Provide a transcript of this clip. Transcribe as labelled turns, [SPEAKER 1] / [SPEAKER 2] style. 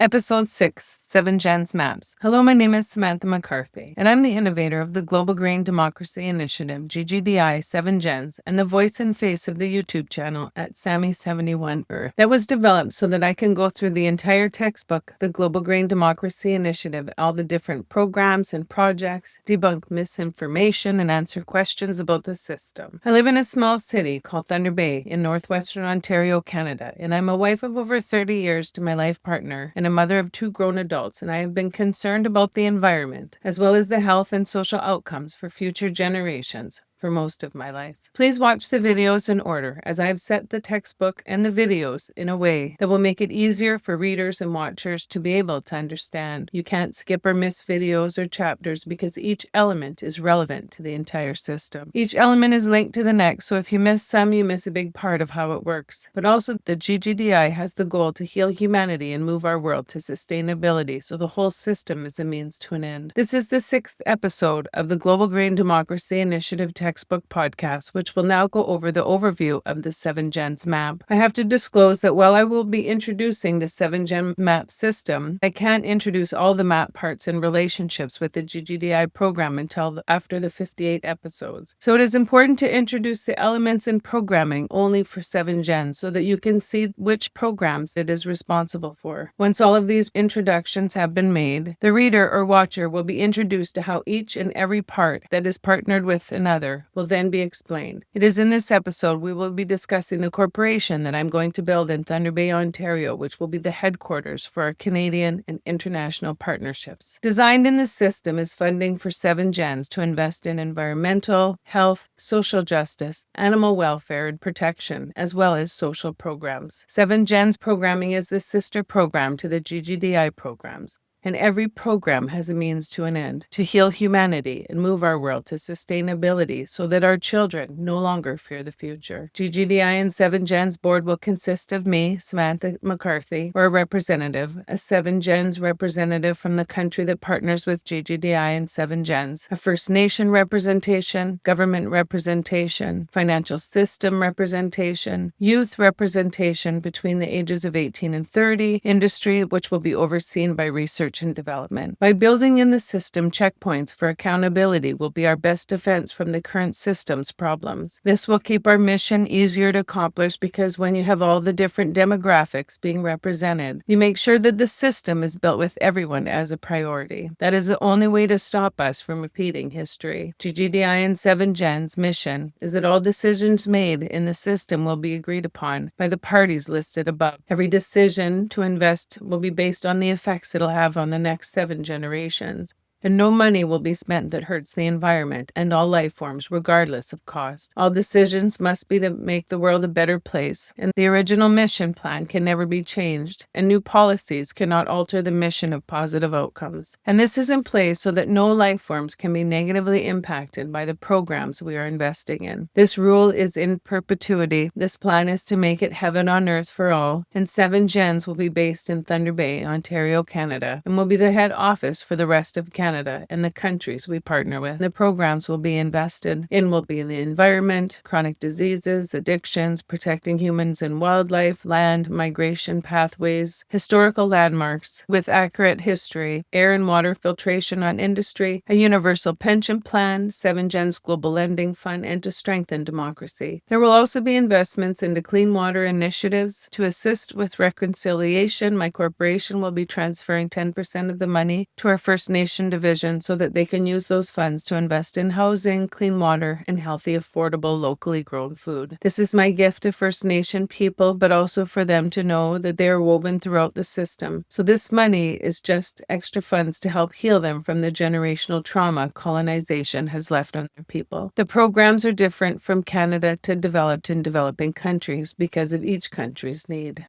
[SPEAKER 1] Episode 6, 7 Gens Maps. Hello, my name is Samantha McCarthy, and I'm the innovator of the Global Green Democracy Initiative, GGDI 7 Gens, and the voice and face of the YouTube channel at Sammy71 Earth. That was developed so that I can go through the entire textbook, the Global Green Democracy Initiative, all the different programs and projects, debunk misinformation, and answer questions about the system. I live in a small city called Thunder Bay in northwestern Ontario, Canada, and I'm a wife of over 30 years to my life partner and a mother of 2 grown adults, and I have been concerned about the environment, as well as the health and social outcomes for future generations for most of my life. Please watch the videos in order, as I have set the textbook and the videos in a way that will make it easier for readers and watchers to be able to understand. You can't skip or miss videos or chapters because each element is relevant to the entire system. Each element is linked to the next, so if you miss some, you miss a big part of how it works. But also, the GGDI has the goal to heal humanity and move our world to sustainability, so the whole system is a means to an end. This is the 6th episode of the Global Green Democracy Initiative textbook podcast, which will now go over the overview of the 7 Gens map. I have to disclose that while I will be introducing the 7 Gen map system, I can't introduce all the map parts and relationships with the GGDI program until after the 58 episodes. So it is important to introduce the elements and programming only for 7 Gens so that you can see which programs it is responsible for. Once all of these introductions have been made, the reader or watcher will be introduced to how each and every part that is partnered with another will then be explained. It is in this episode we will be discussing the corporation that I'm going to build in Thunder Bay, Ontario, which will be the headquarters for our Canadian and international partnerships. Designed in the system is funding for 7 Gens to invest in environmental, health, social justice, animal welfare, and protection, as well as social programs. 7 Gens programming is the sister program to the GGDI programs. And every program has a means to an end, to heal humanity and move our world to sustainability so that our children no longer fear the future. GGDI and 7 Gens board will consist of me, Samantha McCarthy, or a representative, a 7 Gens representative from the country that partners with GGDI and 7 Gens, a First Nation representation, government representation, financial system representation, youth representation between the ages of 18 and 30, industry, which will be overseen by research and development. By building in the system checkpoints for accountability will be our best defense from the current system's problems. This will keep our mission easier to accomplish because when you have all the different demographics being represented, you make sure that the system is built with everyone as a priority. That is the only way to stop us from repeating history. GGDI and 7 Gens' mission is that all decisions made in the system will be agreed upon by the parties listed above. Every decision to invest will be based on the effects it'll have on the next 7 generations. And no money will be spent that hurts the environment and all life forms, regardless of cost. All decisions must be to make the world a better place, and the original mission plan can never be changed, and new policies cannot alter the mission of positive outcomes. And this is in place so that no life forms can be negatively impacted by the programs we are investing in. This rule is in perpetuity. This plan is to make it heaven on earth for all, and 7 Gens will be based in Thunder Bay, Ontario, Canada, and will be the head office for the rest of Canada and the countries we partner with. The programs will be invested in will be the environment, chronic diseases, addictions, protecting humans and wildlife, land, migration pathways, historical landmarks with accurate history, air and water filtration on industry, a universal pension plan, 7 Gens Global Lending Fund, and to strengthen democracy. There will also be investments into clean water initiatives. To assist with reconciliation, my corporation will be transferring 10% of the money to our First Nation division so that they can use those funds to invest in housing, clean water, and healthy, affordable, locally grown food. This is my gift to First Nation people, but also for them to know that they are woven throughout the system. So this money is just extra funds to help heal them from the generational trauma colonization has left on their people. The programs are different from Canada to developed and developing countries because of each country's need.